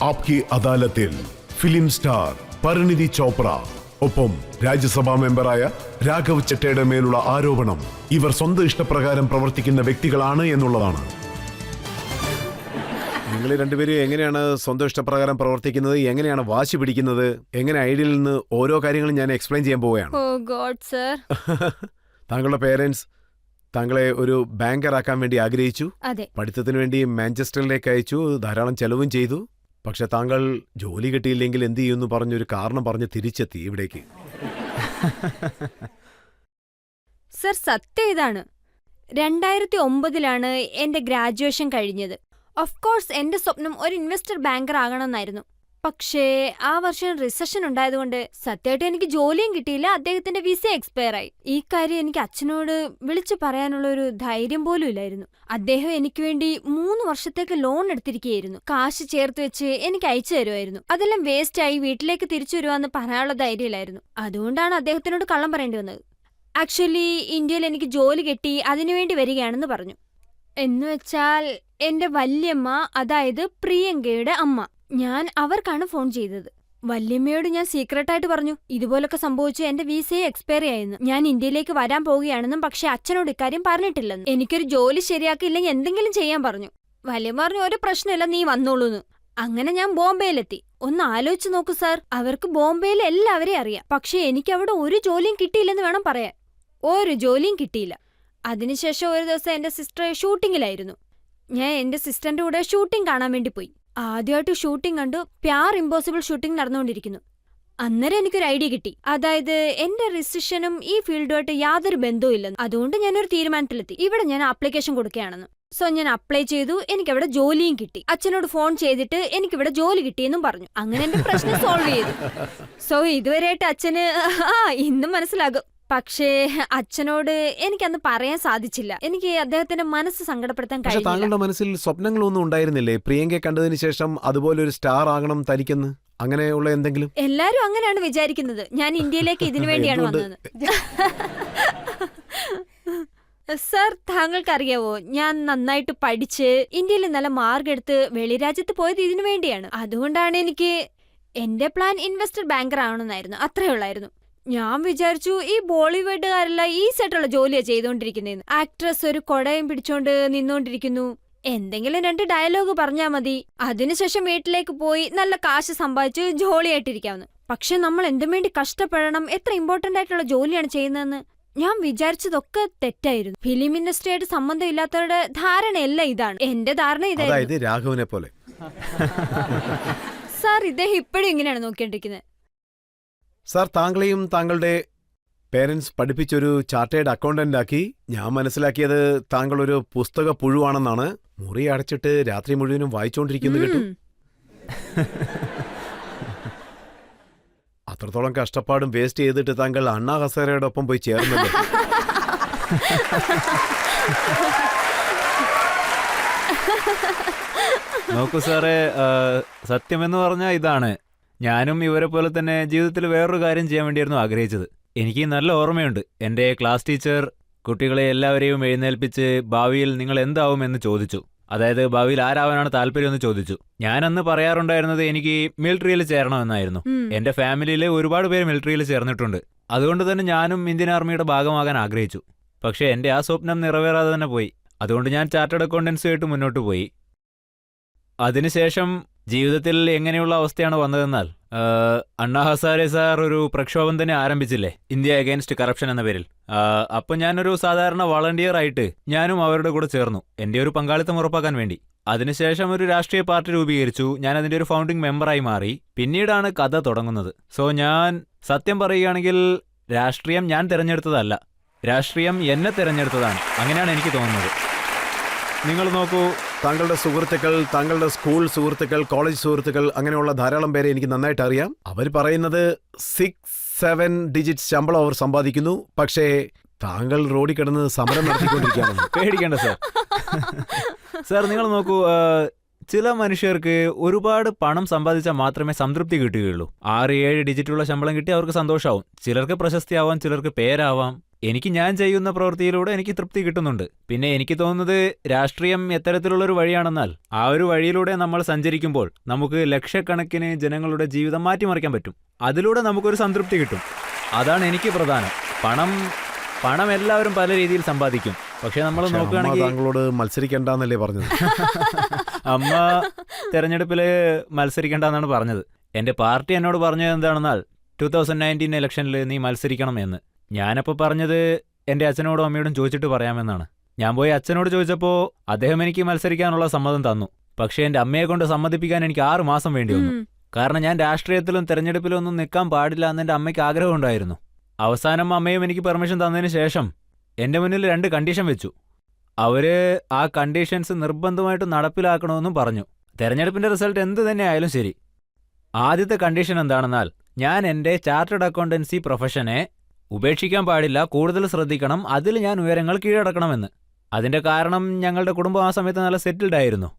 ആപ്കി അദാലത്തിൽ film star പരിണിതി Chopra ഒപ്പം രാജ്യസഭാ മെമ്പറായ രാഘവ് ചട്ടയുടെ മേലുള്ള ആരോപണം ഇവർ സ്വന്തം ഇഷ്ടപ്രകാരം പ്രവർത്തിക്കുന്ന വ്യക്തികളാണ് എന്നുള്ളതാണ്. നിങ്ങൾ രണ്ടുപേരും എങ്ങനെയാണ് സ്വന്തം ഇഷ്ടപ്രകാരം പ്രവർത്തിക്കുന്നത്, എങ്ങനെയാണ് വാശി പിടിക്കുന്നത്, എങ്ങനെ ഐഡിയയിൽ നിന്ന് ഓരോ കാര്യങ്ങളും ഞാൻ എക്സ്പ്ലെയിൻ ചെയ്യാൻ പോവുകയാണ്. താങ്കളുടെ പേരൻസ് താങ്കളെ ഒരു ബാങ്കർ ആക്കാൻ വേണ്ടി ആഗ്രഹിച്ചു. പഠിത്തത്തിന് വേണ്ടി മാഞ്ചസ്റ്ററിലേക്ക് അയച്ചു, ധാരാളം ചെലവും ചെയ്തു. പക്ഷെ താങ്കൾ ജോലി കിട്ടിയില്ലെങ്കിൽ എന്ത് ചെയ്യുമെന്ന് പറഞ്ഞൊരു കാരണം പറഞ്ഞ് തിരിച്ചെത്തി ഇവിടേക്ക്. സർ, സത്യം ഇതാണ്. 2009 എന്റെ ഗ്രാജുവേഷൻ കഴിഞ്ഞത്. ഓഫ് കോഴ്സ് എന്റെ സ്വപ്നം ഒരു ഇൻവെസ്റ്റർ ബാങ്കർ ആകണമെന്നായിരുന്നു. പക്ഷേ ആ വർഷം റിസഷൻ ഉണ്ടായതുകൊണ്ട് സത്യമായിട്ട് എനിക്ക് ജോലിയും കിട്ടിയില്ല. അദ്ദേഹത്തിന്റെ വിസ എക്സ്പയർ ആയി. ഈ കാര്യം എനിക്ക് അച്ഛനോട് വിളിച്ചു പറയാനുള്ള ഒരു ധൈര്യം പോലും ഇല്ലായിരുന്നു. അദ്ദേഹം എനിക്ക് വേണ്ടി 3 വർഷത്തേക്ക് ലോൺ എടുത്തിരിക്കുകയായിരുന്നു. കാശ് ചേർത്ത് വെച്ച് എനിക്ക് അയച്ചു തരുമായിരുന്നു. അതെല്ലാം വേസ്റ്റ് ആയി വീട്ടിലേക്ക് തിരിച്ചു വരുവാന്ന് പറയാനുള്ള ധൈര്യമില്ലായിരുന്നു. അതുകൊണ്ടാണ് അദ്ദേഹത്തിനോട് കള്ളം പറയേണ്ടി വന്നത്. ആക്ച്വലി ഇന്ത്യയിൽ എനിക്ക് ജോലി കിട്ടി, അതിനുവേണ്ടി വരികയാണെന്ന് പറഞ്ഞു. എന്നുവെച്ചാൽ എന്റെ വല്യമ്മ, അതായത് പ്രിയങ്കയുടെ അമ്മ, ഞാൻ അവർക്കാണ് ഫോൺ ചെയ്തത്. വല്യമ്മയോട് ഞാൻ സീക്രട്ടായിട്ട് പറഞ്ഞു ഇതുപോലൊക്കെ സംഭവിച്ചു, എന്റെ വിസയെ എക്സ്പയറി ആയെന്ന്, ഞാൻ ഇന്ത്യയിലേക്ക് വരാൻ പോവുകയാണെന്നും. പക്ഷെ അച്ഛനോട് ഇക്കാര്യം പറഞ്ഞിട്ടില്ലെന്ന്. എനിക്കൊരു ജോലി ശരിയാക്കിയില്ലെങ്കിൽ എന്തെങ്കിലും ചെയ്യാൻ പറഞ്ഞു. വല്യമ്മ പറഞ്ഞു ഒരു പ്രശ്നമില്ല, നീ വന്നോളൂന്ന്. അങ്ങനെ ഞാൻ ബോംബെയിലെത്തി. ഒന്ന് ആലോചിച്ച് നോക്കൂ സാർ, അവർക്ക് ബോംബെയിൽ എല്ലാവരെയും അറിയാം. പക്ഷെ എനിക്ക് അവിടെ ഒരു ജോലിയും കിട്ടിയില്ലെന്ന് വേണം പറയാൻ. ഒരു ജോലിയും കിട്ടിയില്ല. അതിനുശേഷം ഒരു ദിവസം എന്റെ സിസ്റ്റർ ഷൂട്ടിങ്ങിലായിരുന്നു. ഞാൻ എന്റെ സിസ്റ്ററിന്റെ കൂടെ ഷൂട്ടിംഗ് കാണാൻ വേണ്ടി പോയി. ആദ്യമായിട്ട് ഷൂട്ടിംഗ് കണ്ടു. പ്യാർ ഇമ്പോസിബിൾ ഷൂട്ടിംഗ് നടന്നുകൊണ്ടിരിക്കുന്നു. അന്നേരം എനിക്കൊരു ഐഡിയ കിട്ടി. അതായത് എന്റെ റിസിഷനും ഈ ഫീൽഡുമായിട്ട് യാതൊരു ബന്ധവും ഇല്ലെന്ന്. അതുകൊണ്ട് ഞാനൊരു തീരുമാനത്തിലെത്തി, ഇവിടെ ഞാൻ ആപ്ലിക്കേഷൻ കൊടുക്കുകയാണെന്ന്. സോ ഞാൻ അപ്ലൈ ചെയ്തു. എനിക്കവിടെ ജോലിയും കിട്ടി. അച്ഛനോട് ഫോൺ ചെയ്തിട്ട് എനിക്കിവിടെ ജോലി കിട്ടിയെന്നും പറഞ്ഞു. അങ്ങനെ എന്റെ പ്രശ്നം സോൾവ് ചെയ്തു. സോ ഇതുവരെയായിട്ട് അച്ഛന് ഇന്നും മനസ്സിലാകും. പക്ഷേ അച്ഛനോട് എനിക്കന്ന് പറയാൻ സാധിച്ചില്ല. എനിക്ക് അദ്ദേഹത്തിന്റെ മനസ്സ് സങ്കടപ്പെടുത്താൻ കഴിഞ്ഞില്ല. താങ്കളുടെ മനസ്സിൽ സ്വപ്നങ്ങളൊന്നും ഉണ്ടായിരുന്നില്ലേ പ്രിയങ്കയെ കണ്ടതിന് ശേഷം അതുപോലെ ഒരു സ്റ്റാർ ആകണം തനിക്കെന്ന്? അങ്ങനെയുള്ള എന്തെങ്കിലും? എല്ലാരും അങ്ങനെയാണ് വിചാരിക്കുന്നത്. ഞാൻ ഇന്ത്യയിലേക്ക് ഇതിനു വേണ്ടിയാണ് വന്നത്. സർ, താങ്കൾക്കറിയാവോ, ഞാൻ നന്നായിട്ട് പഠിച്ച് ഇന്ത്യയിൽ നല്ല മാർക്ക് എടുത്ത് വെളിരാജ്യത്ത് പോയത് ഇതിനു വേണ്ടിയാണ്. അതുകൊണ്ടാണ് എനിക്ക് എന്റെ പ്ലാൻ ഇൻവെസ്റ്റർ ബാങ്കർ ആവണമെന്നായിരുന്നു. അത്രേ ഉള്ളായിരുന്നു. ഞാൻ വിചാരിച്ചു ഈ ബോളിവുഡുകാരെല്ലാം ഈസായിട്ടുള്ള ജോലിയാ ചെയ്തോണ്ടിരിക്കുന്നതെന്ന്. ആക്ട്രസ് ഒരു കൊടയും പിടിച്ചോണ്ട് നിന്നോണ്ടിരിക്കുന്നു. എന്തെങ്കിലും 2 ഡയലോഗ് പറഞ്ഞാ മതി, അതിനുശേഷം വീട്ടിലേക്ക് പോയി നല്ല കാശ് സമ്പാദിച്ച് ജോളിയായിട്ടിരിക്കാവുന്നു. പക്ഷെ നമ്മൾ എന്തും വേണ്ടി കഷ്ടപ്പെടണം, എത്ര ഇമ്പോർട്ടന്റ് ആയിട്ടുള്ള ജോലിയാണ് ചെയ്യുന്നതെന്ന് ഞാൻ വിചാരിച്ചതൊക്കെ തെറ്റായിരുന്നു. ഫിലിം ഇൻഡസ്ട്രിയായിട്ട് സംബന്ധം ഇല്ലാത്തവരുടെ ധാരണയല്ല ഇതാണ്. എന്റെ ധാരണ ഇതായിരുന്നു. രാഘവനെ പോലെ. സാർ, ഇദ്ദേഹം ഇപ്പോഴും ഇങ്ങനെയാണ് നോക്കിക്കൊണ്ടിരിക്കുന്നത്. സാർ, താങ്കളെയും താങ്കളുടെ പേരൻസ് പഠിപ്പിച്ചൊരു ചാർട്ടേഡ് അക്കൗണ്ടന്റ് ആക്കി. ഞാൻ മനസ്സിലാക്കിയത് താങ്കൾ ഒരു പുസ്തക പുഴുവാണെന്നാണ്. മുറി അടച്ചിട്ട് രാത്രി മുഴുവനും വായിച്ചുകൊണ്ടിരിക്കുന്നു കേട്ടു. അത്രത്തോളം കഷ്ടപ്പാടും വേസ്റ്റ് ചെയ്തിട്ട് താങ്കൾ അണ്ണാ ഹസേരയുടെ ഒപ്പം പോയി ചേർന്നല്ലോ. നോക്കൂ സാറേ, സത്യമെന്ന് പറഞ്ഞാൽ ഇതാണ്. ഞാനും ഇവരെ പോലെ തന്നെ ജീവിതത്തിൽ വേറൊരു കാര്യം ചെയ്യാൻ വേണ്ടിയായിരുന്നു ആഗ്രഹിച്ചത്. എനിക്ക് നല്ല ഓർമ്മയുണ്ട്, എൻ്റെ ക്ലാസ് ടീച്ചർ കുട്ടികളെ എല്ലാവരെയും എഴുന്നേൽപ്പിച്ച് ഭാവിയിൽ നിങ്ങൾ എന്താവും എന്ന് ചോദിച്ചു. അതായത് ഭാവിയിൽ ആരാവാനാണ് താല്പര്യമെന്ന് ചോദിച്ചു. ഞാനന്ന് പറയാറുണ്ടായിരുന്നത് എനിക്ക് മിലിറ്ററിയിൽ ചേരണമെന്നായിരുന്നു. എൻ്റെ ഫാമിലിയിൽ ഒരുപാട് പേര് മിലിറ്ററിയിൽ ചേർന്നിട്ടുണ്ട്. അതുകൊണ്ട് തന്നെ ഞാനും ഇന്ത്യൻ ആർമിയുടെ ഭാഗമാകാൻ ആഗ്രഹിച്ചു. പക്ഷേ എൻ്റെ ആ സ്വപ്നം നിറവേറാതെ തന്നെ പോയി. അതുകൊണ്ട് ഞാൻ ചാർട്ടേഡ് അക്കൗണ്ടൻസിയായിട്ട് മുന്നോട്ട് പോയി. അതിനുശേഷം ജീവിതത്തിൽ എങ്ങനെയുള്ള അവസ്ഥയാണ് വന്നതെന്നാൽ, അണ്ണാ ഹസാരെ സാർ ഒരു പ്രക്ഷോഭം തന്നെ ആരംഭിച്ചില്ലേ, ഇന്ത്യ അഗൈൻസ്റ്റ് കറപ്ഷൻ എന്ന പേരിൽ. അപ്പം ഞാനൊരു സാധാരണ വളണ്ടിയർ ആയിട്ട് ഞാനും അവരുടെ കൂടെ ചേർന്നു, എൻ്റെ ഒരു പങ്കാളിത്തം ഉറപ്പാക്കാൻ വേണ്ടി. അതിനുശേഷം ഒരു രാഷ്ട്രീയ പാർട്ടി രൂപീകരിച്ചു. ഞാൻ അതിൻ്റെ ഒരു ഫൗണ്ടിംഗ് മെമ്പറായി മാറി. പിന്നീടാണ് കഥ തുടങ്ങുന്നത്. സോ ഞാൻ സത്യം പറയുകയാണെങ്കിൽ രാഷ്ട്രീയം ഞാൻ തിരഞ്ഞെടുത്തതല്ല, രാഷ്ട്രീയം എന്നെ തിരഞ്ഞെടുത്തതാണ്. അങ്ങനെയാണ് എനിക്ക് തോന്നുന്നത്. നിങ്ങൾ നോക്കൂ, താങ്കളുടെ സുഹൃത്തുക്കൾ, താങ്കളുടെ സ്കൂൾ സുഹൃത്തുക്കൾ, കോളേജ് സുഹൃത്തുക്കൾ, അങ്ങനെയുള്ള ധാരാളം പേരെ എനിക്ക് നന്നായിട്ട് അറിയാം. അവർ പറയുന്നത് 6-7 ഡിജിറ്റ് ശമ്പളം അവർ സമ്പാദിക്കുന്നു. പക്ഷേ താങ്കൾ റോഡിൽ കിടന്ന് സമരം നടത്തിക്കൊണ്ടിരിക്കുകയാണ്. പേടിക്കേണ്ട സാർ. സാർ, നിങ്ങൾ നോക്കൂ, ചില മനുഷ്യർക്ക് ഒരുപാട് പണം സമ്പാദിച്ചാൽ മാത്രമേ സംതൃപ്തി കിട്ടുകയുള്ളൂ. 6-7 ഡിജിറ്റുള്ള ശമ്പളം കിട്ടി അവർക്ക് സന്തോഷമാവും. ചിലർക്ക് പ്രശസ്തിയാവാം, ചിലർക്ക് പേരാവാം. എനിക്ക് ഞാൻ ചെയ്യുന്ന പ്രവൃത്തിയിലൂടെ എനിക്ക് തൃപ്തി കിട്ടുന്നുണ്ട്. പിന്നെ എനിക്ക് തോന്നുന്നത് രാഷ്ട്രീയം എത്തരത്തിലുള്ളൊരു വഴിയാണെന്നാൽ ആ ഒരു വഴിയിലൂടെ നമ്മൾ സഞ്ചരിക്കുമ്പോൾ നമുക്ക് ലക്ഷക്കണക്കിന് ജനങ്ങളുടെ ജീവിതം മാറ്റിമറിക്കാൻ പറ്റും. അതിലൂടെ നമുക്കൊരു സംതൃപ്തി കിട്ടും. അതാണ് എനിക്ക് പ്രധാനം. പണം എല്ലാവരും പല രീതിയിൽ സമ്പാദിക്കും. പക്ഷെ നമ്മൾ പക്ഷേ അമ്മ നോക്കുകയാണെങ്കിൽ താങ്കളോട് മത്സരിക്കണ്ടെന്നല്ലേ പറഞ്ഞത്? അമ്മ തെരഞ്ഞെടുപ്പിൽ മത്സരിക്കേണ്ടെന്നാണ് പറഞ്ഞത്. എൻ്റെ പാർട്ടി എന്നോട് പറഞ്ഞത് എന്താണെന്നാൽ 2019 ഇലക്ഷനിൽ നീ മത്സരിക്കണം എന്ന്. ഞാനപ്പോൾ പറഞ്ഞത് എൻ്റെ അച്ഛനോടും അമ്മയോടും ചോദിച്ചിട്ട് പറയാമെന്നാണ്. ഞാൻ പോയി അച്ഛനോട് ചോദിച്ചപ്പോൾ അദ്ദേഹം എനിക്ക് മത്സരിക്കാനുള്ള സമ്മതം തന്നു. പക്ഷേ എൻ്റെ അമ്മയെ കൊണ്ട് സമ്മതിപ്പിക്കാൻ എനിക്ക് 6 മാസം വേണ്ടി വന്നു. കാരണം ഞാൻ രാഷ്ട്രീയത്തിലും തെരഞ്ഞെടുപ്പിലും ഒന്നും നിൽക്കാൻ പാടില്ല എന്ന് എൻ്റെ അമ്മയ്ക്ക് ആഗ്രഹമുണ്ടായിരുന്നു. അവസാനം അമ്മയും എനിക്ക് പെർമിഷൻ തന്നതിന് ശേഷം എൻ്റെ മുന്നിൽ 2 കണ്ടീഷൻ വെച്ചു. അവര് ആ കണ്ടീഷൻസ് നിർബന്ധമായിട്ട് നടപ്പിലാക്കണമെന്നും പറഞ്ഞു. തെരഞ്ഞെടുപ്പിന്റെ റിസൾട്ട് എന്ത് തന്നെ ആയാലും ശരി. ആദ്യത്തെ കണ്ടീഷൻ എന്താണെന്നാൽ ഞാൻ എൻ്റെ ചാർട്ടേഡ് അക്കൗണ്ടൻസി പ്രൊഫഷനെ ഉപേക്ഷിക്കാൻ പാടില്ല, കൂടുതൽ ശ്രദ്ധിക്കണം, അതിൽ ഞാൻ ഉയരങ്ങൾ കീഴടക്കണമെന്ന്. അതിൻ്റെ കാരണം ഞങ്ങളുടെ കുടുംബം ആ സമയത്ത് നല്ല സെറ്റിൽഡ് ആയിരുന്നു.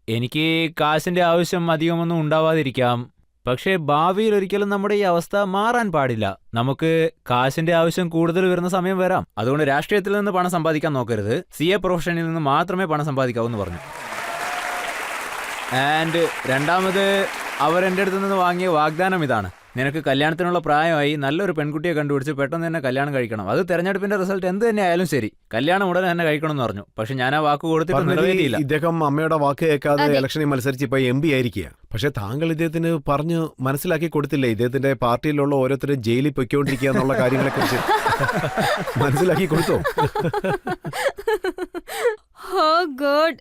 എനിക്ക് കാശിൻ്റെ ആവശ്യം അധികമൊന്നും ഉണ്ടാവാതിരിക്കാം, പക്ഷേ ഭാവിയിൽ ഒരിക്കലും നമ്മുടെ ഈ അവസ്ഥ മാറാൻ പാടില്ല. നമുക്ക് കാശിന്റെ ആവശ്യം കൂടുതൽ വരുന്ന സമയം വരാം. അതുകൊണ്ട് രാഷ്ട്രീയത്തിൽ നിന്ന് പണം സമ്പാദിക്കാൻ നോക്കരുത്, CA പ്രൊഫഷനിൽ നിന്ന് മാത്രമേ പണം സമ്പാദിക്കാവൂ എന്ന് പറഞ്ഞു. ആൻഡ് രണ്ടാമത് അവരെൻ്റെ അടുത്ത് നിന്ന് വാങ്ങിയ വാഗ്ദാനം ഇതാണ്: നിനക്ക് കല്യാണത്തിനുള്ള പ്രായമായി, നല്ലൊരു പെൺകുട്ടിയെ കണ്ടുപിടിച്ച് പെട്ടെന്ന് തന്നെ കല്യാണം കഴിക്കണം. അത് തെരഞ്ഞെടുപ്പിന്റെ റിസൾട്ട് എന്ത് തന്നെ ആയാലും ശരി, കല്യാണം ഉടനെ തന്നെ കഴിക്കണം എന്ന് പറഞ്ഞു. പക്ഷെ ഞാൻ ആ വാക്ക് കൊടുത്തിട്ട് നിറവേറ്റിയില്ല. ഇദ്ദേഹം അമ്മയുടെ വാക്ക് കേൾക്കാതെ ഇലക്ഷനിൽ മത്സരിച്ച് ഇപ്പൊ MP ആയിരിക്കുക. പക്ഷെ താങ്കൾ ഇദ്ദേഹത്തിന് പറഞ്ഞു മനസ്സിലാക്കി കൊടുത്തില്ലേ ഇദ്ദേഹത്തിന്റെ പാർട്ടിയിലുള്ള ഓരോരുത്തരും ജയിലിൽ പൊയ്ക്കൊണ്ടിരിക്കുക എന്നുള്ള കാര്യങ്ങളെ കുറിച്ച്? മനസ്സിലാക്കി കൊടുത്തോ? ഓ ഗോഡ്,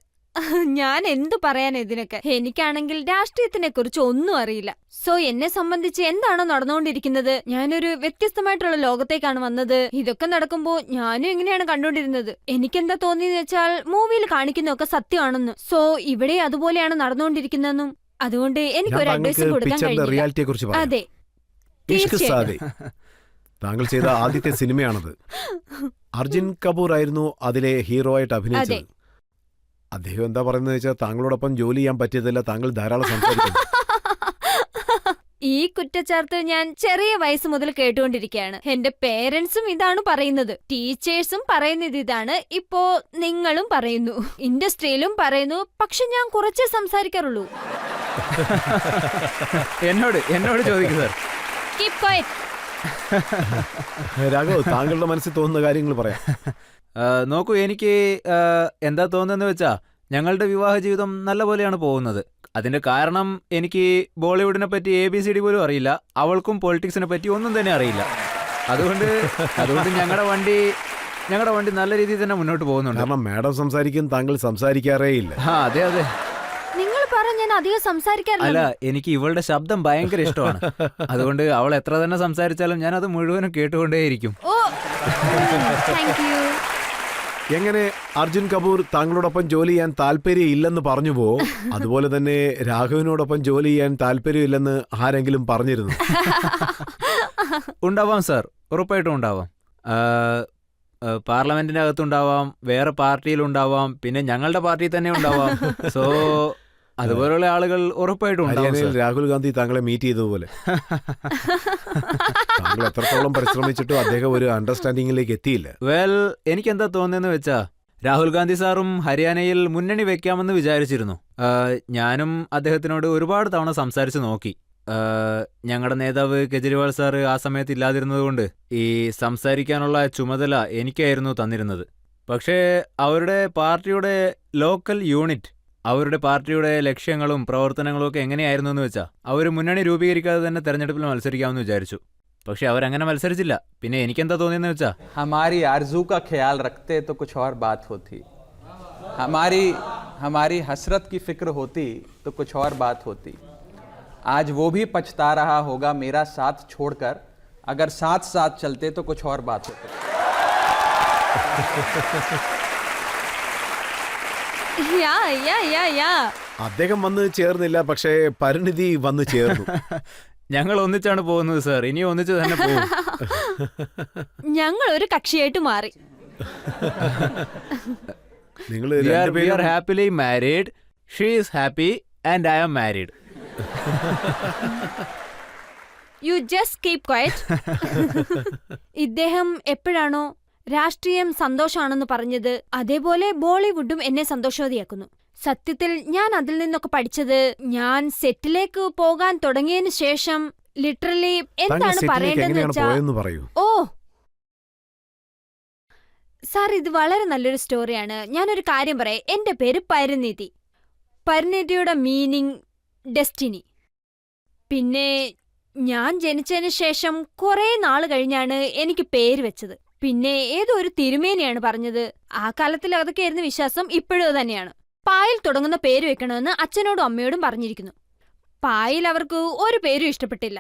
ഞാൻ എന്തു പറയാൻ ഇതിനൊക്കെ. എനിക്കാണെങ്കിൽ രാഷ്ട്രീയത്തിനെ കുറിച്ച് ഒന്നും അറിയില്ല. സോ എന്നെ സംബന്ധിച്ച് എന്താണോ നടന്നുകൊണ്ടിരിക്കുന്നത്, ഞാനൊരു വ്യത്യസ്തമായിട്ടുള്ള ലോകത്തേക്കാണ് വന്നത്. ഇതൊക്കെ നടക്കുമ്പോ ഞാനും എങ്ങനെയാണ് കണ്ടുകൊണ്ടിരുന്നത്. എനിക്കെന്താ തോന്നിയെന്ന് വെച്ചാൽ മൂവിയിൽ കാണിക്കുന്നതൊക്കെ സത്യമാണെന്ന്. സോ ഇവിടെ അതുപോലെയാണ് നടന്നുകൊണ്ടിരിക്കുന്നതെന്നും അതുകൊണ്ട് എനിക്കൊരു അഡ്വൈസ് കൊടുക്കാൻ കഴിയില്ല. അതെ, തീർച്ചയായും. താങ്കൾ ചെയ്ത ആദ്യത്തെ സിനിമയാണത്. അർജുൻ കപൂർ ആയിരുന്നു അതിലെ ഹീറോ ആയിട്ട് അഭിനയിച്ചത്. അദ്ദേഹം എന്താ പറയുന്നത് വെച്ചാൽ താങ്കളോടൊപ്പം ജോലി ചെയ്യാൻ പറ്റിയതല്ല, താങ്കൾ ധാരാളം സംസാരിക്കുന്നു. ഈ കുറ്റച്ചാർത്ത് ഞാൻ ചെറിയ വയസ്സ് മുതൽ കേട്ടുകൊണ്ടിരിക്കുകയാണ്. എന്റെ പേരൻസും ഇതാണ് പറയുന്നത്, ടീച്ചേഴ്സും പറയുന്നത് ഇതാണ്, ഇപ്പോ നിങ്ങളും പറയുന്നു, ഇൻഡസ്ട്രിയിലും പറയുന്നു. പക്ഷെ ഞാൻ കുറച്ചേ സംസാരിക്കാറുള്ളൂ. എന്നോട് ചോദിക്കുക. രാഘവ്, താങ്കളുടെ മനസ്സിൽ തോന്നുന്ന കാര്യങ്ങൾ പറയാം. നോക്കൂ, എനിക്ക് എന്താ തോന്നുന്നതെന്ന് വെച്ചാ ഞങ്ങളുടെ വിവാഹ ജീവിതം നല്ല പോലെയാണ് പോകുന്നത്. അതിന്റെ കാരണം എനിക്ക് ബോളിവുഡിനെ പറ്റി ABCD പോലും അറിയില്ല, അവൾക്കും പൊളിറ്റിക്സിനെ പറ്റി ഒന്നും തന്നെ അറിയില്ല. അതുകൊണ്ട് ഞങ്ങളുടെ വണ്ടി നല്ല രീതിയിൽ തന്നെ മുന്നോട്ട് പോകുന്നുണ്ട്. കാരണം മാഡം സംസാരിക്കും, താങ്കൾ സംസാരിക്കാറേ ഇല്ല. അതെ. നിങ്ങൾ പറഞ്ഞ ഞാൻ അധികം സംസാരിക്കാറില്ല. അല്ല, എനിക്ക് ഇവളുടെ ശബ്ദം ഭയങ്കര ഇഷ്ടമാണ്. അതുകൊണ്ട് അവൾ എത്ര തന്നെ സംസാരിച്ചാലും ഞാൻ അത് മുഴുവനും കേട്ടുകൊണ്ടേയിരിക്കും. എങ്ങനെ അർജുൻ കപൂർ താങ്കളോടൊപ്പം ജോലി ചെയ്യാൻ താല്പര്യം ഇല്ലെന്ന് പറഞ്ഞു പോ, അതുപോലെ തന്നെ രാഘവിനോടൊപ്പം ജോലി ചെയ്യാൻ താല്പര്യം ഇല്ലെന്ന് ആരെങ്കിലും പറഞ്ഞിരുന്നു? ഉണ്ടാവാം സാർ, ഉറപ്പായിട്ടും ഉണ്ടാവാം. പാർലമെന്റിന്റെ അകത്തുണ്ടാവാം, വേറെ പാർട്ടിയിലുണ്ടാവാം, പിന്നെ ഞങ്ങളുടെ പാർട്ടിയിൽ തന്നെ ഉണ്ടാവാം. സോ അതുപോലുള്ള ആളുകൾ ഉറപ്പായിട്ടും ഉണ്ടാവും. രാഹുൽ ഗാന്ധി താങ്കളെ മീറ്റ് ചെയ്തതുപോലെ താങ്കൾ എത്രത്തോളം പരിശ്രമിച്ചിട്ടും അദ്ദേഹം ഒരു അണ്ടർസ്റ്റാൻഡിംഗിലേക്ക് എത്തിയില്ല. എനിക്കെന്താ തോന്നുന്നതെന്ന് വെച്ചാ രാഹുൽ ഗാന്ധി സാറും ഹരിയാനയിൽ മുന്നണി വെക്കാമെന്ന് വിചാരിച്ചിരുന്നു. ഞാനും അദ്ദേഹത്തിനോട് ഒരുപാട് തവണ സംസാരിച്ച് നോക്കി. ഞങ്ങളുടെ നേതാവ് കെജ്രിവാൾ സാറ് ആ സമയത്ത് ഇല്ലാതിരുന്നതുകൊണ്ട് ഈ സംസാരിക്കാനുള്ള ചുമതല എനിക്കായിരുന്നു തന്നിരുന്നത്. പക്ഷേ അവരുടെ പാർട്ടിയുടെ ലോക്കൽ യൂണിറ്റ്, അവരുടെ പാർട്ടിയുടെ ലക്ഷ്യങ്ങളും പ്രവർത്തനങ്ങളും ഒക്കെ എങ്ങനെയായിരുന്നു എന്ന് വെച്ചാൽ അവർ മുന്നണി രൂപീകരിക്കാതെ തന്നെ തെരഞ്ഞെടുപ്പിൽ മത്സരിക്കാമെന്ന് വിചാരിച്ചു. പക്ഷെ അവരങ്ങനെ മത്സരിച്ചില്ല. പിന്നെ എനിക്കെന്താ തോന്നിയെന്ന് വെച്ചാൽ हमारी आरज़ू का ख्याल रखते तो कुछ और बात होती, हमारी हसरत की फिक्र होती तो कुछ और बात होती. आज वो भी पछता रहा होगा मेरा साथ छोड़कर, अगर साथ साथ चलते तो कुछ और बात होती. അദ്ദേഹം വന്ന് ചേർന്നില്ല, പക്ഷേ പരിണിതി വന്ന് ചേർന്നു. ഞങ്ങൾ ഒന്നിച്ചാണ് പോകുന്നത് സാർ, ഇനി ഒന്നിച്ച് തന്നെ പോകും. ഞങ്ങൾ ഒരു കക്ഷിയായിട്ട് മാറി. നിങ്ങൾ We are happily married. She is happy and I am married. You just keep quiet. ഇദ്ദേഹം എപ്പോഴാണോ രാഷ്ട്രീയം സന്തോഷമാണെന്ന് പറഞ്ഞത് അതേപോലെ ബോളിവുഡും എന്നെ സന്തോഷവതിയാക്കുന്നു. സത്യത്തിൽ ഞാൻ അതിൽ നിന്നൊക്കെ പഠിച്ചത് ഞാൻ സെറ്റിലേക്ക് പോകാൻ തുടങ്ങിയതിനു ശേഷം ലിറ്ററലി താങ്കൾ എന്താണ് സെറ്റിലേക്ക് പറയേണ്ടതെന്ന് എങ്ങനെയാണ് വെച്ചാ പോയെന്ന് പറയൂ. ഓ സാർ, ഇത് വളരെ നല്ലൊരു സ്റ്റോറിയാണ്. ഞാനൊരു കാര്യം പറയാം. എന്റെ പേര് പരിണിതി. പരിണിതിയുടെ മീനിങ് ഡെസ്റ്റിനി. പിന്നെ ഞാൻ ജനിച്ചതിന് ശേഷം കുറേ നാൾ കഴിഞ്ഞാണ് എനിക്ക് പേര് വെച്ചത്. പിന്നെ ഏതോ ഒരു തിരുമേനിയാണ് പറഞ്ഞത്. ആ കാലത്തിൽ അതൊക്കെയായിരുന്നു വിശ്വാസം, ഇപ്പോഴും തന്നെയാണ്. പായിൽ തുടങ്ങുന്ന പേര് വെക്കണമെന്ന് അച്ഛനോടും അമ്മയോടും പറഞ്ഞിരിക്കുന്നു. പായിൽ അവർക്ക് ഒരു പേരും ഇഷ്ടപ്പെട്ടില്ല.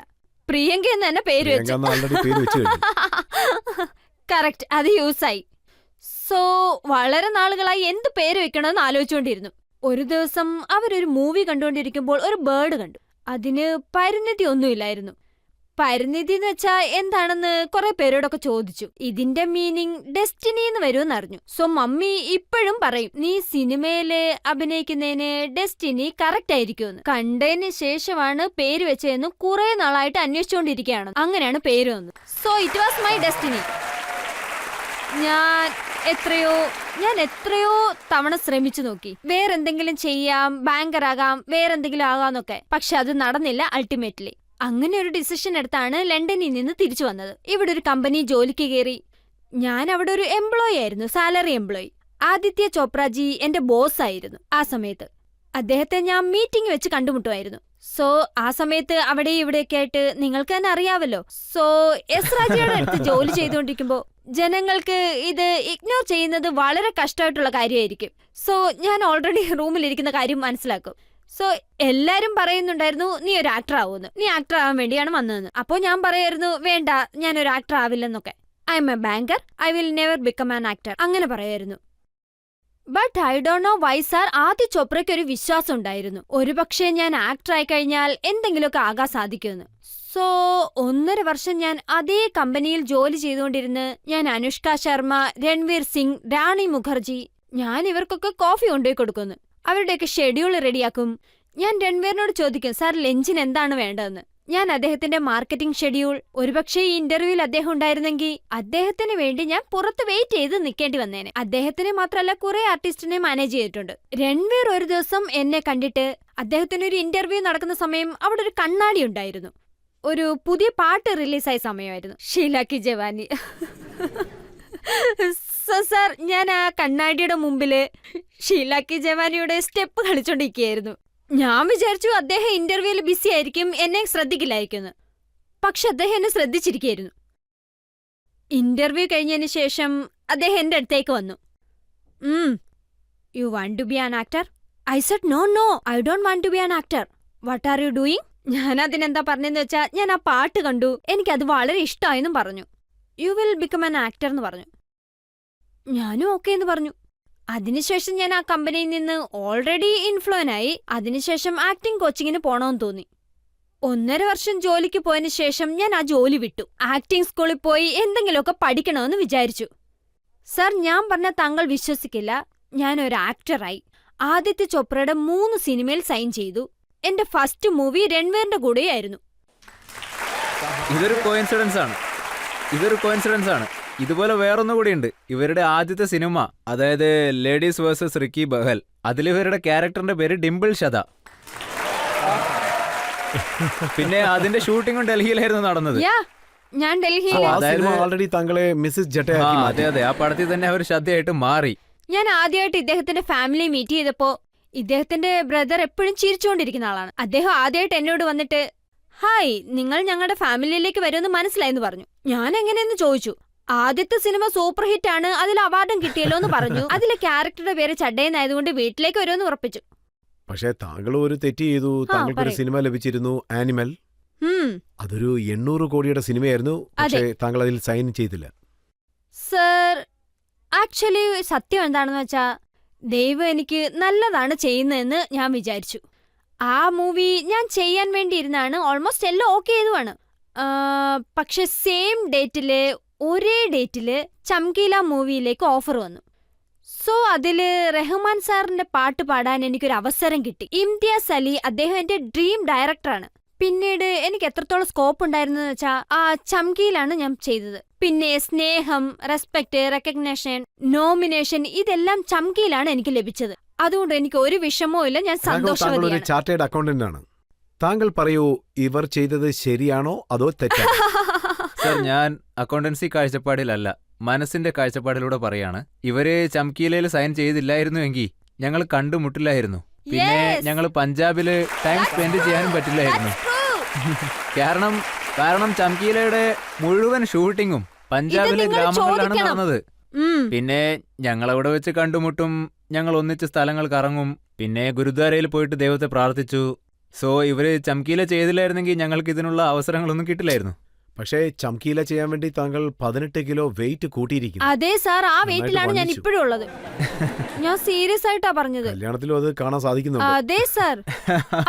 പ്രിയങ്ക എന്ന് തന്നെ പേര് വെച്ചു. പ്രിയങ്ക എന്ന് already പേര് വെച്ച് കഴിഞ്ഞു. കറക്റ്റ്, അത് യൂസായി. സോ വളരെ നാളുകളായി എന്ത് പേര് വെക്കണമെന്ന് ആലോചിച്ചുകൊണ്ടിരുന്നു. ഒരു ദിവസം അവരൊരു മൂവി കണ്ടുകൊണ്ടിരിക്കുമ്പോൾ ഒരു ബേർഡ് കണ്ടു. അതിന് പരിണിതി ഒന്നുമില്ലായിരുന്നു. പരിണിതി എന്ന് വെച്ചാ എന്താണെന്ന് കുറെ പേരോടൊക്കെ ചോദിച്ചു. ഇതിന്റെ മീനിങ് ഡെസ്റ്റിനി എന്ന് വരുമെന്ന് അറിഞ്ഞു. സോ മമ്മി ഇപ്പോഴും പറയും, നീ സിനിമയില് അഭിനയിക്കുന്നതിന് ഡെസ്റ്റിനി കറക്റ്റ് ആയിരിക്കുമെന്ന്. കണ്ടതിന് ശേഷമാണ് പേര് വെച്ചതെന്ന് കുറെ നാളായിട്ട് അന്വേഷിച്ചുകൊണ്ടിരിക്കുകയാണ്. അങ്ങനെയാണ് പേര് വന്നത്. So it was my destiny. ഞാൻ എത്രയോ തവണ ശ്രമിച്ചു നോക്കി. വേറെന്തെങ്കിലും ചെയ്യാം, ബാങ്കറാകാം, വേറെന്തെങ്കിലും ആകാന്നൊക്കെ. പക്ഷെ അത് നടന്നില്ല അൾട്ടിമേറ്റ്ലി. അങ്ങനെ ഒരു ഡിസിഷൻ എടുത്താണ് ലണ്ടനിൽ നിന്ന് തിരിച്ചു വന്നത്. ഇവിടെ ഒരു കമ്പനി ജോലിക്ക് കയറി. ഞാൻ അവിടെ ഒരു എംപ്ലോയി ആയിരുന്നു, സാലറി എംപ്ലോയി. ആദിത്യ ചോപ്രാജി എന്റെ ബോസ് ആയിരുന്നു ആ സമയത്ത്. അദ്ദേഹത്തെ ഞാൻ മീറ്റിംഗ് വെച്ച് കണ്ടുമുട്ടുമായിരുന്നു. സോ ആ സമയത്ത് അവിടെ ഇവിടെയൊക്കെ ആയിട്ട് നിങ്ങൾക്ക് തന്നെ അറിയാവല്ലോ. സോ എസ് രാജയുടെ അടുത്ത് ജോലി ചെയ്തുകൊണ്ടിരിക്കുമ്പോൾ ജനങ്ങൾക്ക് ഇത് ഇഗ്നോർ ചെയ്യുന്നത് വളരെ കഷ്ടമായിട്ടുള്ള കാര്യമായിരിക്കും. സോ ഞാൻ ഓൾറെഡി റൂമിലിരിക്കുന്ന കാര്യം മനസ്സിലാക്കും. സോ എല്ലാരും പറയുന്നുണ്ടായിരുന്നു, നീ ഒരു ആക്ടർ ആവുമെന്ന്, നീ ആക്ടർ ആവാൻ വേണ്ടിയാണ് വന്നതെന്ന്. അപ്പോൾ ഞാൻ പറയായിരുന്നു, വേണ്ട, ഞാൻ ഒരു ആക്ടർ ആവില്ലെന്നൊക്കെ. I am a banker, I will never become an actor, അങ്ങനെ പറയായിരുന്നു. But I don't know why sir, Aditya ചോപ്രയ്ക്ക് ഒരു വിശ്വാസം ഉണ്ടായിരുന്നു, ഒരുപക്ഷെ ഞാൻ ആക്ടർ ആയി കഴിഞ്ഞാൽ എന്തെങ്കിലുമൊക്കെ ആകാൻ സാധിക്കുമെന്ന്. സോ 1.5 വർഷം ഞാൻ അതേ കമ്പനിയിൽ ജോലി ചെയ്തുകൊണ്ടിരുന്ന് ഞാൻ അനുഷ്ക ശർമ്മ, രൺവീർ സിംഗ്, റാണി മുഖർജി, ഞാൻ ഇവർക്കൊക്കെ കോഫി കൊണ്ടുപോയി കൊടുക്കുന്നു. അവരുടെയൊക്കെ ഷെഡ്യൂൾ റെഡിയാക്കും. ഞാൻ രൺവീറിനോട് ചോദിക്കും, സാർ ലഞ്ചിന് എന്താണ് വേണ്ടതെന്ന്. ഞാൻ അദ്ദേഹത്തിന്റെ മാർക്കറ്റിംഗ് ഷെഡ്യൂൾ, ഒരുപക്ഷെ ഈ ഇന്റർവ്യൂവിൽ അദ്ദേഹം ഉണ്ടായിരുന്നെങ്കിൽ അദ്ദേഹത്തിന് വേണ്ടി ഞാൻ പുറത്ത് വെയിറ്റ് ചെയ്ത് നിൽക്കേണ്ടി വന്നേനെ. അദ്ദേഹത്തിനെ മാത്രമല്ല കുറെ ആർട്ടിസ്റ്റിനെ മാനേജ് ചെയ്തിട്ടുണ്ട്. രൺവീർ ഒരു ദിവസം എന്നെ കണ്ടിട്ട്, അദ്ദേഹത്തിന് ഒരു ഇന്റർവ്യൂ നടക്കുന്ന സമയം അവിടെ ഒരു കണ്ണാടി ഉണ്ടായിരുന്നു. ഒരു പുതിയ പാട്ട് റിലീസായ സമയമായിരുന്നു, ഷീല കി ജവാനി. സാർ, ഞാൻ ആ കണ്ണാടിയുടെ മുമ്പില് ഷീല കി ജവാനിയുടെ സ്റ്റെപ്പ് കളിച്ചോണ്ടിരിക്കുകയായിരുന്നു. ഞാൻ വിചാരിച്ചു അദ്ദേഹം ഇന്റർവ്യൂവിൽ ബിസി ആയിരിക്കും, എന്നെ ശ്രദ്ധിക്കില്ലായിരിക്കും. പക്ഷെ അദ്ദേഹം എന്നെ ശ്രദ്ധിച്ചിരിക്കുകയായിരുന്നു. ഇന്റർവ്യൂ കഴിഞ്ഞതിന് ശേഷം അദ്ദേഹം എന്റെ അടുത്തേക്ക് വന്നു. You want to be an actor? I said no, I don't want to be an actor. What are you doing? ഞാൻ അതിനെന്താ പറഞ്ഞെന്ന് വെച്ചാൽ, ഞാൻ ആ പാട്ട് കണ്ടു, എനിക്കത് വളരെ ഇഷ്ടമായെന്നും പറഞ്ഞു. You will become an actor എന്ന് പറഞ്ഞു. ഞാനും ഓക്കെ എന്ന് പറഞ്ഞു. അതിനുശേഷം ഞാൻ ആ കമ്പനിയിൽ നിന്ന് ഓൾറെഡി ഇൻഫ്ലുവനായി. അതിനുശേഷം ആക്ടിംഗ് കോച്ചിങ്ങിന് പോണമെന്ന് തോന്നി. 1.5 വർഷം ജോലിക്ക് പോയതിനു ശേഷം ഞാൻ ആ ജോലി വിട്ടു. ആക്ടിംഗ് സ്കൂളിൽ പോയി എന്തെങ്കിലുമൊക്കെ പഠിക്കണമെന്ന് വിചാരിച്ചു. സർ, ഞാൻ പറഞ്ഞ താങ്കൾ വിശ്വസിക്കില്ല, ഞാനൊരു ആക്ടറായി. ആദിത്യ ചോപ്രയുടെ 3 സിനിമയിൽ സൈൻ ചെയ്തു. എന്റെ ഫസ്റ്റ് മൂവി രൺവീറിന്റെ കൂടെയായിരുന്നു. ഇതൊരു കോയിൻസിഡൻസ് ആണ്. ഇതുപോലെ വേറൊന്നു കൂടിയുണ്ട്. ഇവരുടെ ആദ്യത്തെ സിനിമ, അതായത് ലേഡീസ് വേഴ്സസ് റിക്കി ബഹൽ, അതിലിവരുടെ ക്യാരക്ടറിന്റെ പേര് ഡിംപിൾ ഷദ. പിന്നെ അതിന്റെ ഷൂട്ടിംഗും ഡൽഹിയിലായിരുന്നു നടന്നത്. ഞാൻ ഡൽഹിയിൽ ഓൾറെഡി താങ്കളെ മിസ്സിസ് ജട്ടയാക്കി മാറ്റി. അതെ, ആ പടത്തിൽ തന്നെ അവർ ശ്രദ്ധയായിട്ട് മാറി. ഞാൻ ആദ്യമായിട്ട് ഇദ്ദേഹത്തിന്റെ ഫാമിലി മീറ്റ് ചെയ്തപ്പോ ഇദ്ദേഹത്തിന്റെ ബ്രദർ എപ്പോഴും ചിരിച്ചുകൊണ്ടിരിക്കുന്ന ആളാണ്. അദ്ദേഹം ആദ്യമായിട്ട് എന്നോട് വന്നിട്ട്, ഹായ്, നിങ്ങൾ ഞങ്ങളുടെ ഫാമിലിയിലേക്ക് വരുമെന്ന് മനസ്സിലായെന്ന് പറഞ്ഞു. ഞാൻ എങ്ങനെയെന്ന് ചോദിച്ചു. ആദ്യത്തെ സിനിമ സൂപ്പർ ഹിറ്റ് ആണ്, അതിൽ അവാർഡും കിട്ടിയല്ലോ എന്ന് പറഞ്ഞു. അതിലെ ക്യാരക്ടറുടെ പേര് ചഡ്ഡയെന്നായതുകൊണ്ട് വീട്ടിലേക്ക് വരുമെന്ന് ഉറപ്പിച്ചു. പക്ഷേ താങ്കൾ ഒരു തെറ്റ് ചെയ്തു. താങ്കൾക്കൊരു സിനിമ ലഭിച്ചിരുന്നു, ആനിമൽ. അതൊരു 800 കോടിയുടെ സിനിമയായിരുന്നു. പക്ഷേ താങ്കൾ അതിൽ സൈൻ ചെയ്തില്ല. സർ, ആക്ച്വലി സത്യം എന്താണെന്ന് വെച്ചാ, ദൈവം എനിക്ക് നല്ലതാണ് ചെയ്യുന്നതെന്ന് ഞാൻ വിചാരിച്ചു. ആ മൂവി ഞാൻ ചെയ്യാൻ വേണ്ടിയിരുന്നാണ്. ഓൾമോസ്റ്റ് എല്ലാം ഓക്കെ ചെയ്തുവാണ്. പക്ഷെ സെയിം ഡേറ്റില്, ഒരേ ഡേറ്റില് ചംകീല മൂവിയിലേക്ക് ഓഫർ വന്നു. സോ അതില് റഹ്മാൻ സാറിന്റെ പാട്ട് പാടാൻ എനിക്കൊരു അവസരം കിട്ടി. ഇംതിയാസ് അലി, അദ്ദേഹം എന്റെ ഡ്രീം ഡയറക്ടറാണ്. പിന്നീട് എനിക്ക് എത്രത്തോളം സ്കോപ്പ് ഉണ്ടായിരുന്നു വെച്ചാ ആ ചംകിയിലാണ് ഞാൻ ചെയ്തത്. പിന്നെ സ്നേഹം, റെസ്പെക്ട്, റെക്കഗ്നേഷൻ, നോമിനേഷൻ ഇതെല്ലാം ചംകിയിലാണ് എനിക്ക് ലഭിച്ചത്. അതുകൊണ്ട് എനിക്ക് ഒരു വിഷമവും ഇല്ല, ഞാൻ താങ്കൾ ഒരു സന്തോഷവതിയാണ്. ചാർട്ടേഡ് അക്കൗണ്ടന്റ് ആണ്. താങ്കൾ പറയൂ, ഇവർ ചെയ്തത് ശരിയാണോ അതോ തെറ്റാണോ? സർ, ഞാൻ അക്കൗണ്ടൻസി കാഴ്ചപ്പാടിലല്ല, മനസ്സിന്റെ കാഴ്ചപ്പാടിലൂടെ പറയാണ്. ഇവര് ചംകീലയിൽ സൈൻ ചെയ്തില്ലായിരുന്നുവെങ്കിൽ ഞങ്ങൾ കണ്ടുമുട്ടില്ലായിരുന്നു. പിന്നെ Yes. ഞങ്ങൾ പഞ്ചാബില് ടൈം സ്പെൻഡ് ചെയ്യാനും പറ്റില്ലായിരുന്നു. കാരണം ചംകീലയുടെ മുഴുവൻ ഷൂട്ടിങ്ങും പഞ്ചാബിലെ നിങ്ങൾ ഗ്രാമങ്ങളിലാണ് ചോദിക്കണം. നടന്നത്. ഉം. പിന്നെ ഞങ്ങൾ അവിടെ വെച്ച് കണ്ടുമുട്ടും, ഞങ്ങൾ ഒന്നിച്ച് സ്ഥലങ്ങൾ കറങ്ങും, പിന്നെ ഗുരുദ്വാരയിൽ പോയിട്ട് ദൈവത്തെ പ്രാർത്ഥിച്ചു. സോ ഇവര് ചംകീല ചെയ്തില്ലായിരുന്നെങ്കിൽ ഞങ്ങൾക്ക് ഇതിനുള്ള അവസരങ്ങളൊന്നും കിട്ടില്ലായിരുന്നു. പക്ഷേ ചംകീല ചെയ്യാൻ വേണ്ടി താങ്കൾ 18 കിലോ വെയിറ്റ് കൂട്ടിയിരിക്കുന്നു. അതെ സാർ, ആ നന്നായിട്ട് വെയിറ്റിലാണ് ഞാൻ വണ്ണിച്ചു. ഇപ്പോഴും ഉള്ളത്. ഞാൻ സീരിയസ് ആയിട്ടാ പറഞ്ഞത്. കല്യാണത്തിലും അത് കാണാൻ സാധിക്കുന്നുണ്ട്. അതെ സാർ,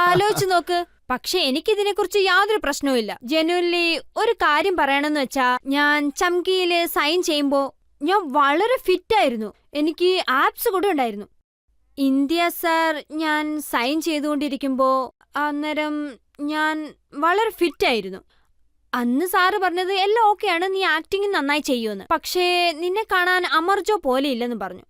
ആലോചിച്ച് നോക്ക്. പക്ഷെ എനിക്കിതിനെ കുറിച്ച് യാതൊരു പ്രശ്നവുമില്ല. ജെന്യുവൻലി ഒരു കാര്യം പറയണമെന്ന് വെച്ചാ, ഞാൻ ചംകിയില് സൈൻ ചെയ്യുമ്പോ ഞാൻ വളരെ ഫിറ്റ് ആയിരുന്നു. എനിക്ക് ആപ്സ് കൂടെ ഉണ്ടായിരുന്നു. ഇന്ത്യ സാർ, ഞാൻ സൈൻ ചെയ്തുകൊണ്ടിരിക്കുമ്പോ അന്നേരം ഞാൻ വളരെ ഫിറ്റ് ആയിരുന്നു. അന്ന് സാറ് പറഞ്ഞത് എല്ലാം ഓക്കെയാണ്, നീ ആക്ടിങ് നന്നായി ചെയ്യുമെന്ന്. പക്ഷേ നിന്നെ കാണാൻ അമർജോ പോലെ ഇല്ലെന്ന് പറഞ്ഞു.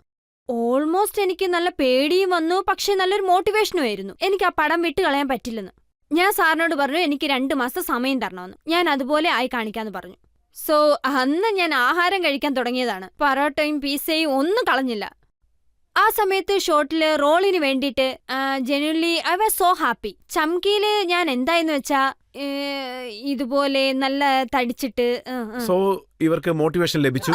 ഓൾമോസ്റ്റ് എനിക്ക് നല്ല പേടിയും വന്നു, പക്ഷേ നല്ലൊരു മോട്ടിവേഷനും ആയിരുന്നു. എനിക്ക് ആ പടം വിട്ട് കളയാൻ പറ്റില്ലെന്ന്. ഞാൻ സാറിനോട് പറഞ്ഞു എനിക്ക് 2 മാസം സമയം തരണമെന്ന്. ഞാൻ അതുപോലെ ആയി കാണിക്കാന്ന് പറഞ്ഞു. സോ അന്ന് ഞാൻ ആഹാരം കഴിക്കാൻ തുടങ്ങിയതാണ്. പൊറോട്ടയും പിസയും ഒന്നും കളഞ്ഞില്ല. ആ സമയത്ത് ഷോട്ടില് റോളിന് വേണ്ടിയിട്ട് genuinely I was so happy. ചംകിയില് ഞാൻ എന്തായെന്ന് വെച്ചാ ഇതുപോലെ നല്ല തടിച്ചിട്ട് സോ ഇവർക്ക് മോട്ടിവേഷൻ ലഭിച്ചു.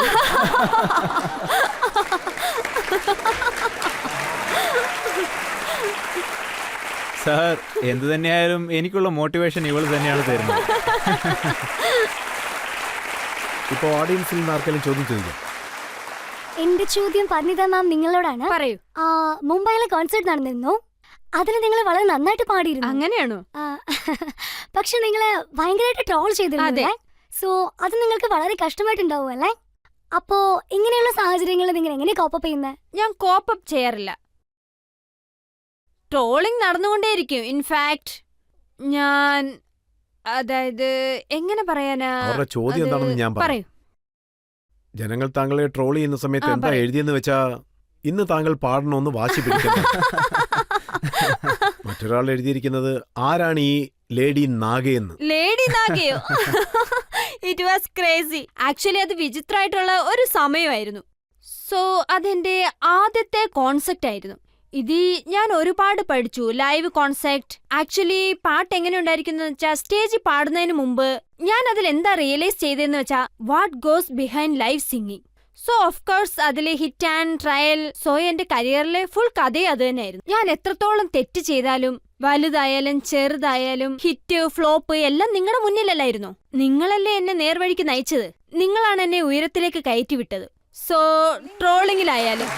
സാർ, എന്തു തന്നെയായാലും എനിക്കുള്ള മോട്ടിവേഷൻ ഇവൾ തന്നെയാണ് തരുന്നത്. ഇപ്പൊ ഓഡിയൻസിൽ നിന്ന് ആർക്കെങ്കിലും ചോദ്യം ചോദിക്കാം. എന്റെ ചോദ്യം പറഞ്ഞിത മാം നിങ്ങളോടാണ്. പറയൂ. മുംബൈയിലെ കോൺസേർട്ട് നടന്നിരുന്നു. അതിൽ നിങ്ങൾ വളരെ നന്നായിട്ട് പാടിയിരുന്നു. അങ്ങനെയാണോ? പക്ഷെ നിങ്ങളെ ഭയങ്കരമായിട്ട് ട്രോൾ ചെയ്തിരുന്നു. അതെ. സോ അത് നിങ്ങൾക്ക് വളരെ കഷ്ടമായിട്ടുണ്ടാവും അല്ലേ? അപ്പോ ഇങ്ങനെയുള്ള സാഹചര്യങ്ങളിൽ നിങ്ങൾ എങ്ങനെ കോപ്പപ്പ് ചെയ്യുന്നത്? ഞാൻ കോപ്പപ്പ് ചെയ്യാറില്ല. ട്രോളിംഗ് നടന്നുകൊണ്ടേയിരിക്കും. ഇൻഫാക്ട് ഞാൻ അതായത് എങ്ങനെ പറയാനാ, അവരുടെ ചോദ്യം അത് എന്താണെന്ന് ഞാൻ പറയാം. പറയൂ. ജനങ്ങൾ താങ്കളെ ട്രോൾ ചെയ്യുന്ന സമയത്ത് എന്താ പറയൂ. എഴുതിയെന്ന് വെച്ചാ, ഇന്ന് താങ്കൾ പാടണമെന്ന് വാശി പിടിക്കുന്നു. മറ്റൊരാൾ എഴുതിയിരിക്കുന്നത്, ആരാണ് ഈ ലേഡി നാഗയെന്ന്. ലേഡി നാഗയോ? It was crazy. ആക്ച്വലി അത് വിചിത്രമായിട്ടുള്ള ഒരു സമയമായിരുന്നു. സോ അതെന്റെ ആദ്യത്തെ കോൺസെപ്റ്റ് ആയിരുന്നു. ഇത് ഞാൻ ഒരുപാട് പഠിച്ചു. Live concept. ആക്ച്വലി പാട്ട് എങ്ങനെ ഉണ്ടായിരിക്കുന്ന വെച്ചാൽ, സ്റ്റേജിൽ പാടുന്നതിന് മുമ്പ് ഞാൻ അതിൽ എന്താ റിയലൈസ് ചെയ്തതെന്ന് വെച്ചാൽ, what goes behind live singing. So of course അതിലെ ഹിറ്റ് ആൻഡ് ട്രയൽ. സോ എന്റെ കരിയറിലെ ഫുൾ കഥയും അത് തന്നെയായിരുന്നു. ഞാൻ എത്രത്തോളം തെറ്റ് ചെയ്താലും, വലുതായാലും ചെറുതായാലും, ഹിറ്റ് ഫ്ലോപ്പ് എല്ലാം നിങ്ങളുടെ മുന്നിലല്ലായിരുന്നു. നിങ്ങളല്ലേ എന്നെ നേർവഴിക്ക് നയിച്ചത്. നിങ്ങളാണ് എന്നെ ഉയരത്തിലേക്ക് കയറ്റിവിട്ടത്. സോ ട്രോളിങ്ങിലായാലും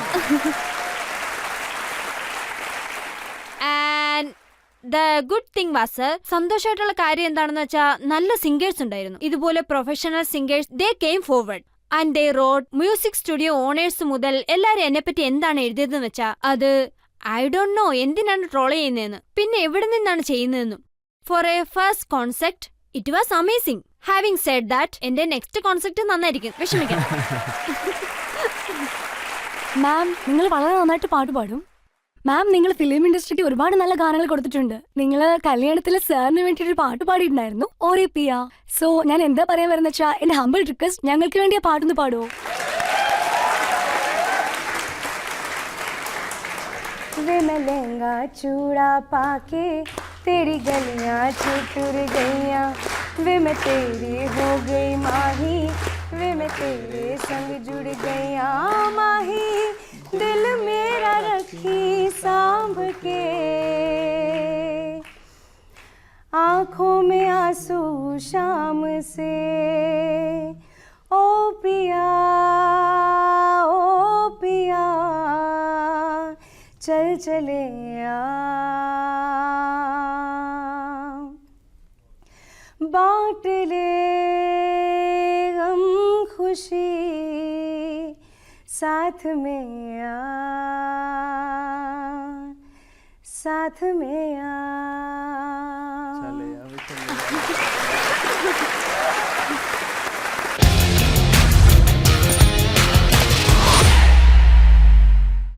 and the good thing was, സന്തോഷമായിട്ടുള്ള കാര്യം എന്താണെന്ന് വെച്ചാൽ, നല്ല സിംഗേഴ്സ് ഉണ്ടായിരുന്നു. ഇതുപോലെ professional singers. They came forward and they rode. Music studio owners മുതൽ എല്ലാരും എന്നെപ്പറ്റി എന്താണ് എഴുതിയതെന്ന് വെച്ചാൽ, അത് ഐ ഡോണ്ട് നോ എന്തിനാണ് ട്രോൾ ചെയ്യുന്നതെന്ന്, പിന്നെ എവിടെ നിന്നാണ് ചെയ്യുന്നതെന്നും. For a first concept it was amazing. Having said that, എന്റെ നെക്സ്റ്റ് കോൺസെപ്റ്റ് നന്നായിരിക്കും, വിഷമിക്കാം. മാം, നിങ്ങൾ വളരെ നന്നായിട്ട് പാട്ട് പാടും. മാം, നിങ്ങൾ ഫിലിം ഇൻഡസ്ട്രിക്ക് ഒരുപാട് നല്ല ഗാനങ്ങൾ കൊടുത്തിട്ടുണ്ട്. നിങ്ങൾ കല്യാണത്തിൽ സാറിന് വേണ്ടിയിട്ട് ഒരു പാട്ട് പാടിയിട്ടുണ്ടായിരുന്നു, ഓരേ പിയ. സോ ഞാൻ എന്താ പറയാൻ വരുന്ന വെച്ചാൽ, എന്റെ ഹംബിൾ റിക്വസ്റ്റ്, ഞങ്ങൾക്ക് വേണ്ടി ആ പാട്ടൊന്ന് പാടുവോ? वे मैं लहंगा चूड़ा पाके तेरी गलियां चुटुर गईया, वे मैं तेरी हो गई माही, वे मैं तेरे संग जुड़ गईया माही, दिल मेरा रखी सांभ के, आँखों में आंसू शाम से, ओ पिया ओ पिया, चल चले आ, बांट ले गम खुशी, साथ में आ, साथ में आ. बिछा लिया